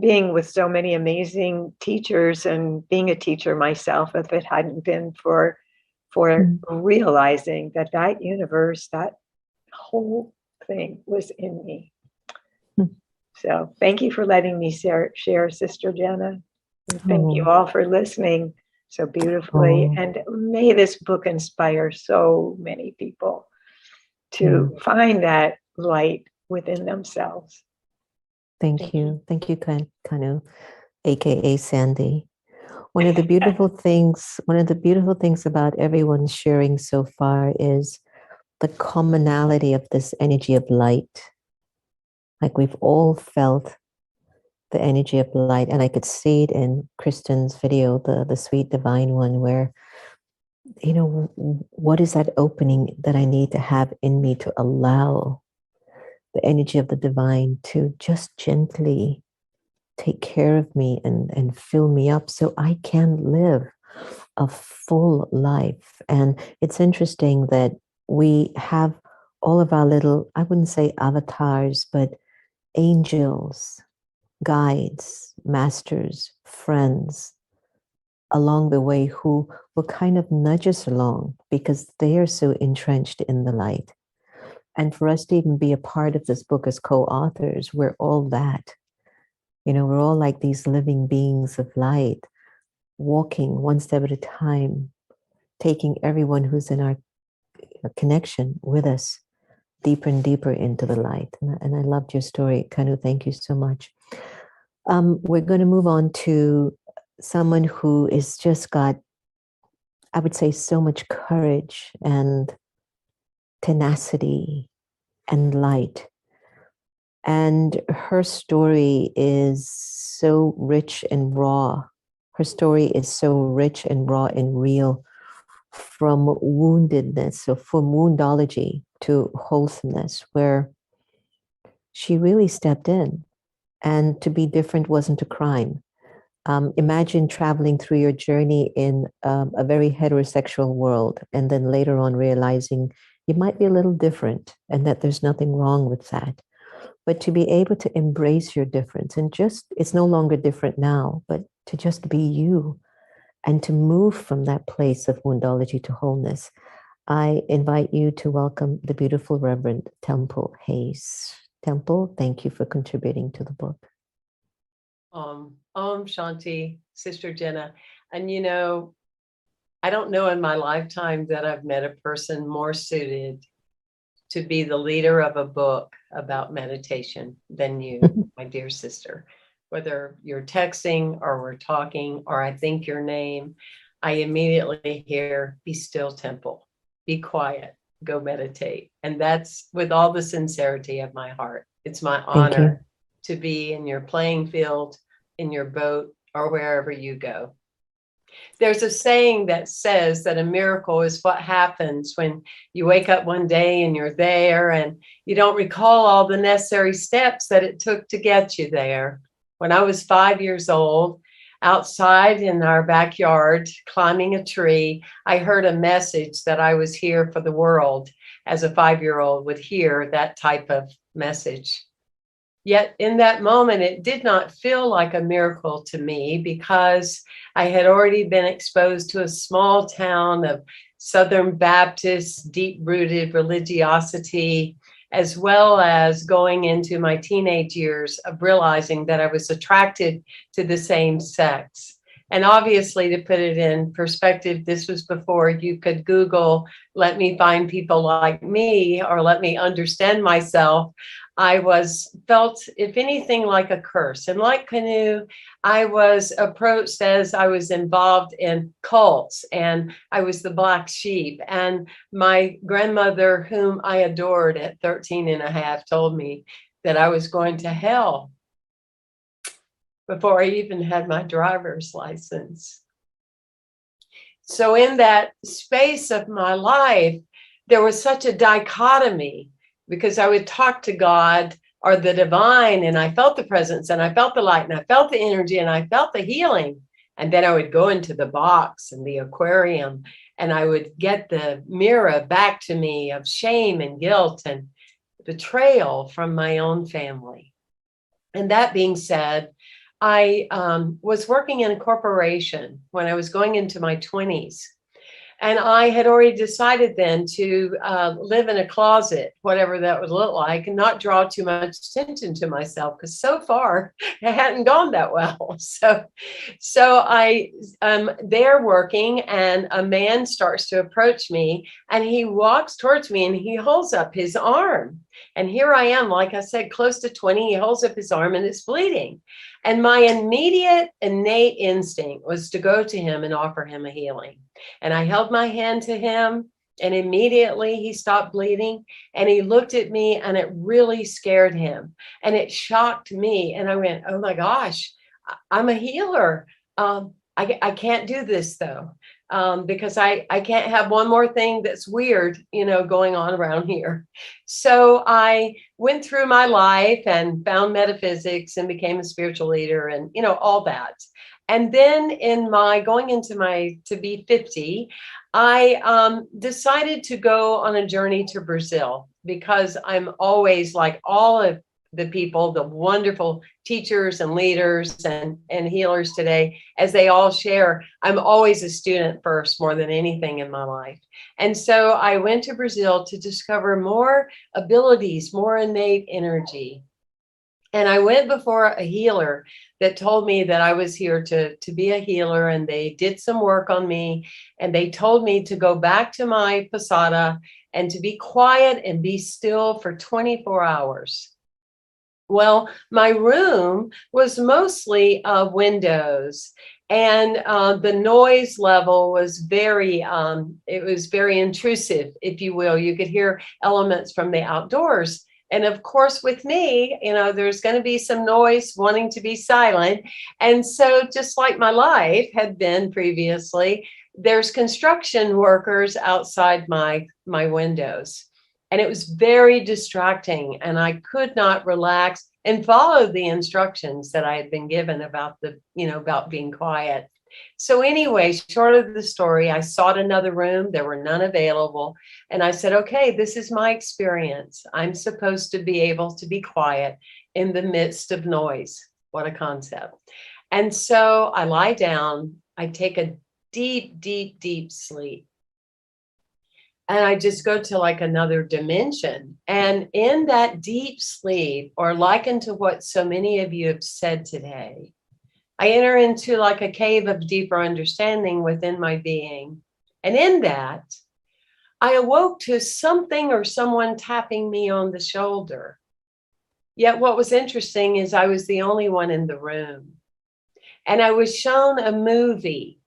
being with so many amazing teachers and being a teacher myself, if it hadn't been for realizing that universe, that whole thing was in me. So thank you for letting me share, Sister Jenna. And thank you all for listening so beautifully. And may this book inspire so many people to find that light within themselves. Thank you. Thank you, Kanu, aka Sandy. One of the beautiful things about everyone sharing so far is the commonality of this energy of light. Like we've all felt the energy of light, and I could see it in Kristen's video, the sweet divine one, where, you know, what is that opening that I need to have in me to allow the energy of the divine to just gently take care of me and fill me up so I can live a full life. And it's interesting that we have all of our little, I wouldn't say avatars, but angels, guides, masters, friends along the way who will kind of nudge us along because they are so entrenched in the light. And for us to even be a part of this book as co-authors, we're all that. You know, we're all like these living beings of light, walking one step at a time, taking everyone who's in our connection with us deeper and deeper into the light. And I loved your story, Kanu. Thank you so much. We're going to move on to someone who is just got, I would say, so much courage and tenacity and light. And her story is so rich and raw. Her story is so rich and raw and real, from woundedness, so from woundology to wholesomeness, where she really stepped in, and to be different wasn't a crime. Imagine traveling through your journey in a very heterosexual world, and then later on realizing you might be a little different and that there's nothing wrong with that. But to be able to embrace your difference and just, it's no longer different now, but to just be you and to move from that place of woundology to wholeness. I invite you to welcome the beautiful Reverend Temple Hayes. Temple, thank you for contributing to the book. Om Shanti, Sister Jenna. And you know, I don't know in my lifetime that I've met a person more suited to be the leader of a book about meditation than you, my dear sister. Whether you're texting or we're talking or I think your name, I immediately hear, be still, Temple, be quiet, go meditate. And that's with all the sincerity of my heart. It's my honor to be in your playing field, in your boat, or wherever you go. There's a saying that says that a miracle is what happens when you wake up one day and you're there and you don't recall all the necessary steps that it took to get you there. When I was 5 years old, outside in our backyard, climbing a tree, I heard a message that I was here for the world, as a 5-year-old would hear that type of message. Yet in that moment, it did not feel like a miracle to me because I had already been exposed to a small town of Southern Baptist, deep-rooted religiosity, as well as going into my teenage years of realizing that I was attracted to the same sex. And obviously, to put it in perspective, this was before you could Google, let me find people like me, or let me understand myself. I felt, if anything, like a curse. And like Kanu, I was approached as I was involved in cults, and I was the black sheep. And my grandmother, whom I adored at 13 and a half, told me that I was going to hell before I even had my driver's license. So in that space of my life, there was such a dichotomy, because I would talk to God or the divine, and I felt the presence, and I felt the light, and I felt the energy, and I felt the healing. And then I would go into the box and the aquarium, and I would get the mirror back to me of shame and guilt and betrayal from my own family. And that being said, I was working in a corporation when I was going into my 20s. And I had already decided then to live in a closet, whatever that would look like, and not draw too much attention to myself, because so far it hadn't gone that well. So I there working, and a man starts to approach me, and he walks towards me, and he holds up his arm. And here I am, like I said, close to 20, he holds up his arm and it's bleeding. And my immediate innate instinct was to go to him and offer him a healing. And I held my hand to him, and immediately he stopped bleeding, and he looked at me, and it really scared him, and it shocked me. And I went, oh my gosh, I'm a healer. I can't do this though, because I can't have one more thing that's weird, going on around here. So I went through my life and found metaphysics and became a spiritual leader, and, all that. And then in my going into to be 50, I decided to go on a journey to Brazil, because I'm always, like all of the people, the wonderful teachers and leaders and healers today, as they all share, I'm always a student first, more than anything in my life. And so I went to Brazil to discover more abilities, more innate energy. And I went before a healer that told me that I was here to be a healer, and they did some work on me, and they told me to go back to my posada and to be quiet and be still for 24 hours. Well, my room was mostly windows, and the noise level was very intrusive, if you will. You could hear elements from the outdoors. And of course, with me, there's going to be some noise wanting to be silent. And so just like my life had been previously, there's construction workers outside my windows. And it was very distracting, and I could not relax and follow the instructions that I had been given about about being quiet. So anyway, short of the story, I sought another room. There were none available. And I said, okay, this is my experience. I'm supposed to be able to be quiet in the midst of noise. What a concept. And so I lie down, I take a deep, deep, deep sleep. And I just go to like another dimension. And in that deep sleep, or likened to what so many of you have said today, I enter into like a cave of deeper understanding within my being. And in that, I awoke to something or someone tapping me on the shoulder. Yet what was interesting is I was the only one in the room. And I was shown a movie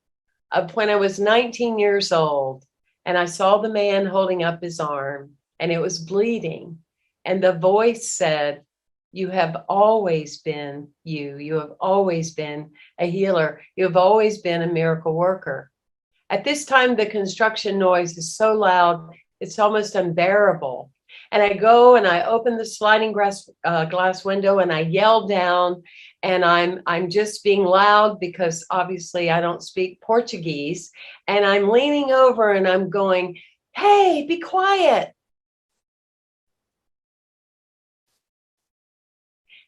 of when I was 19 years old. And I saw the man holding up his arm, and it was bleeding. And the voice said, you have always been you. You have always been a healer. You have always been a miracle worker. At this time, the construction noise is so loud, it's almost unbearable. And I go and I open the sliding glass window, and I yell down, and I'm just being loud because obviously I don't speak Portuguese. And I'm leaning over and I'm going, hey, be quiet.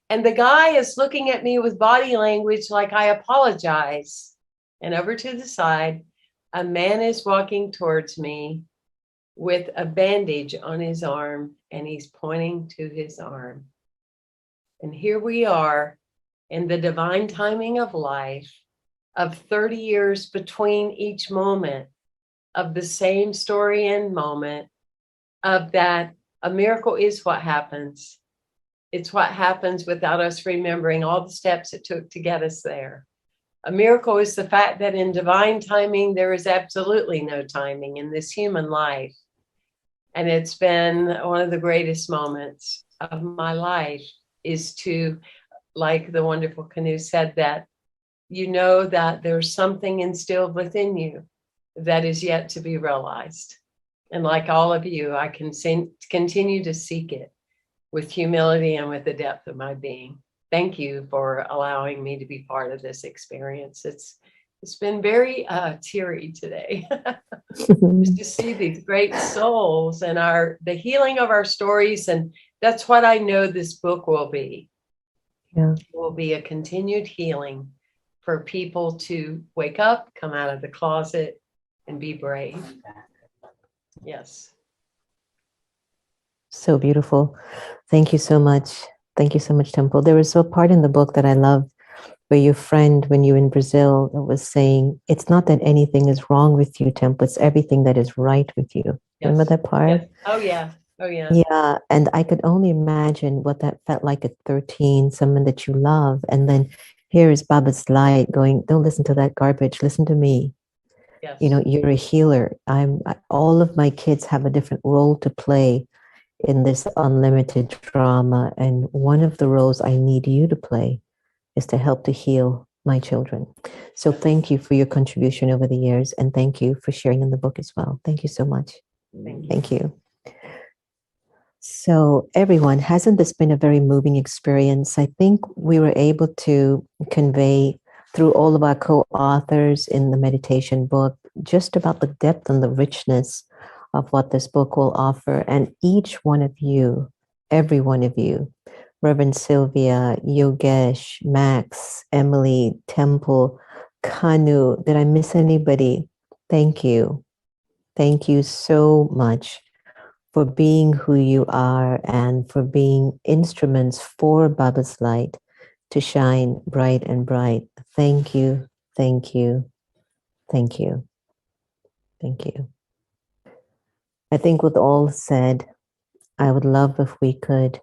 And the guy is looking at me with body language like I apologize. And over to the side, a man is walking towards me with a bandage on his arm, and he's pointing to his arm. And here we are in the divine timing of life, of 30 years between each moment of the same story and moment, of that a miracle is what happens. It's what happens without us remembering all the steps it took to get us there. A miracle is the fact that in divine timing, there is absolutely no timing in this human life. And it's been one of the greatest moments of my life, is to, like the wonderful Kanu said, that you know that there's something instilled within you that is yet to be realized. And like all of you, I can continue to seek it with humility and with the depth of my being. Thank you for allowing me to be part of this experience. It's been very teary today. Just to see these great souls and the healing of our stories. And that's what I know this book will be. Yeah. It will be a continued healing for people to wake up, come out of the closet, and be brave. Yes. So beautiful. Thank you so much. Thank you so much, Temple. There was a part in the book that I loved where your friend, when you were in Brazil, was saying, it's not that anything is wrong with you, Temple, it's everything that is right with you. Yes. Remember that part? Yes. Oh, yeah. Oh, yeah. Yeah. And I could only imagine what that felt like at 13, someone that you love. And then here is Baba's light going, don't listen to that garbage. Listen to me. Yes. You know, you're a healer. All of my kids have a different role to play in this unlimited drama. And one of the roles I need you to play is to help to heal my children. So thank you for your contribution over the years. And thank you for sharing in the book as well. Thank you so much. Thank you. Thank you. So everyone, hasn't this been a very moving experience? I think we were able to convey through all of our co-authors in the meditation book just about the depth and the richness of what this book will offer. And each one of you, every one of you, Reverend Sylvia, Yogesh, Max, Emily, Temple, Kanu, did I miss anybody? Thank you. Thank you so much for being who you are and for being instruments for Baba's light to shine bright and bright. Thank you, thank you, thank you, thank you. I think with all said, I would love if we could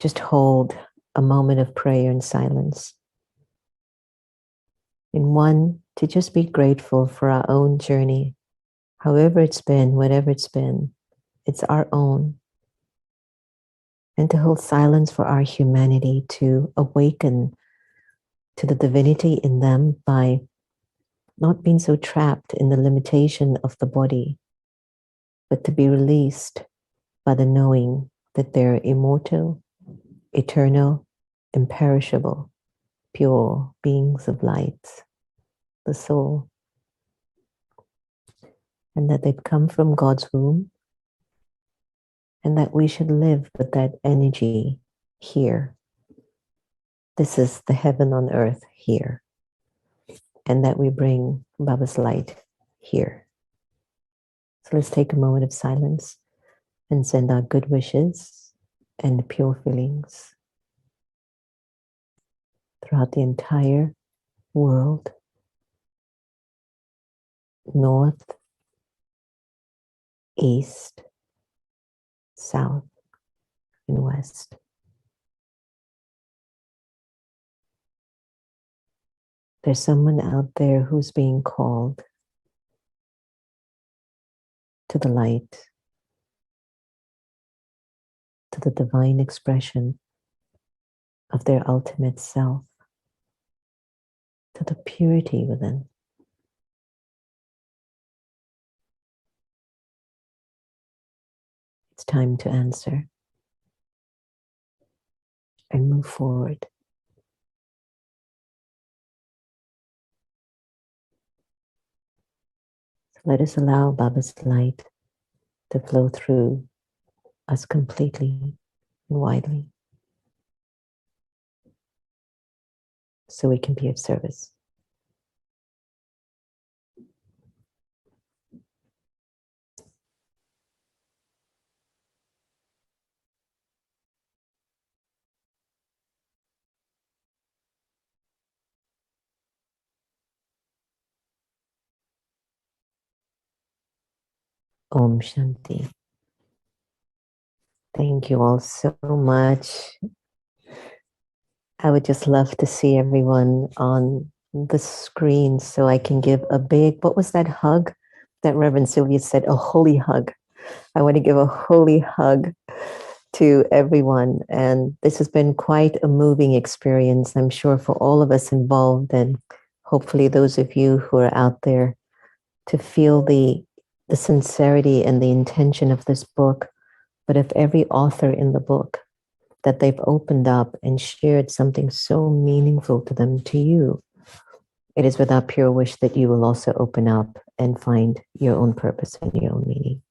just hold a moment of prayer and silence. In one, to just be grateful for our own journey, however it's been, whatever it's been, it's our own. And to hold silence for our humanity, to awaken to the divinity in them by not being so trapped in the limitation of the body, but to be released by the knowing that they're immortal, eternal, imperishable, pure beings of light, the soul, and that they've come from God's womb, and that we should live with that energy here. This is the heaven on earth here, and that we bring Baba's light here. So let's take a moment of silence and send our good wishes and pure feelings throughout the entire world, north, east, south, and west. There's someone out there who's being called to the light, to the divine expression of their ultimate self, to the purity within. It's time to answer and move forward. So let us allow Baba's light to flow through us completely and widely, so we can be of service. Om Shanti. Thank you all so much. I would just love to see everyone on the screen so I can give a big, what was that hug that Reverend Sylvia said? A holy hug. I want to give a holy hug to everyone. And this has been quite a moving experience, I'm sure, for all of us involved, and hopefully those of you who are out there to feel the sincerity and the intention of this book, but of every author in the book, that they've opened up and shared something so meaningful to them, to you. It is with our pure wish that you will also open up and find your own purpose and your own meaning.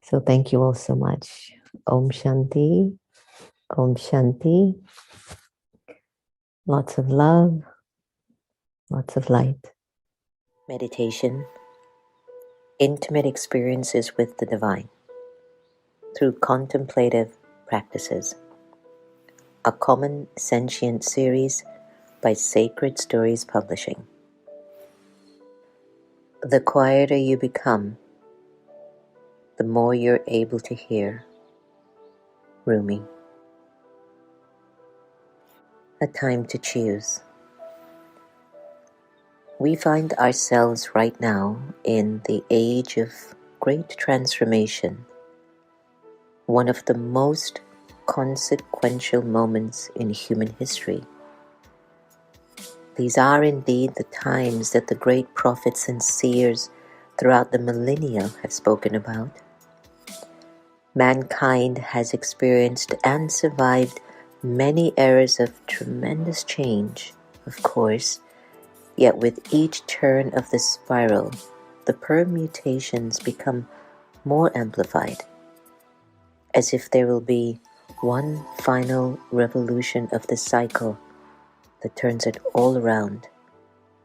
So thank you all so much. Om Shanti. Om Shanti. Lots of love. Lots of light. Meditation. Intimate experiences with the divine through contemplative practices. A common sentient series by Sacred Stories Publishing. The quieter you become, the more you're able to hear. Rumi. A time to choose. We find ourselves right now in the age of great transformation, one of the most consequential moments in human history. These are indeed the times that the great prophets and seers throughout the millennia have spoken about. Mankind has experienced and survived many eras of tremendous change, of course, yet with each turn of the spiral, the permutations become more amplified, as if there will be one final revolution of the cycle that turns it all around,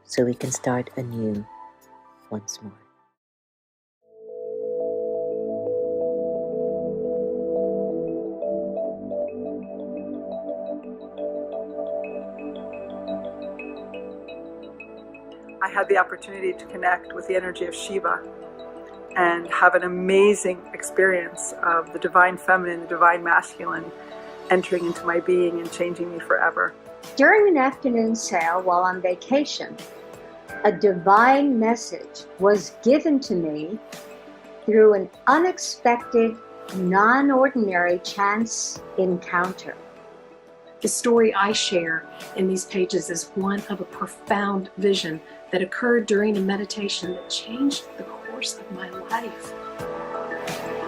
so we can start anew once more. I had the opportunity to connect with the energy of Shiva and have an amazing experience of the divine feminine, the divine masculine entering into my being and changing me forever. During an afternoon sail while on vacation, a divine message was given to me through an unexpected, non-ordinary chance encounter. The story I share in these pages is one of a profound vision that occurred during a meditation that changed the course of my life.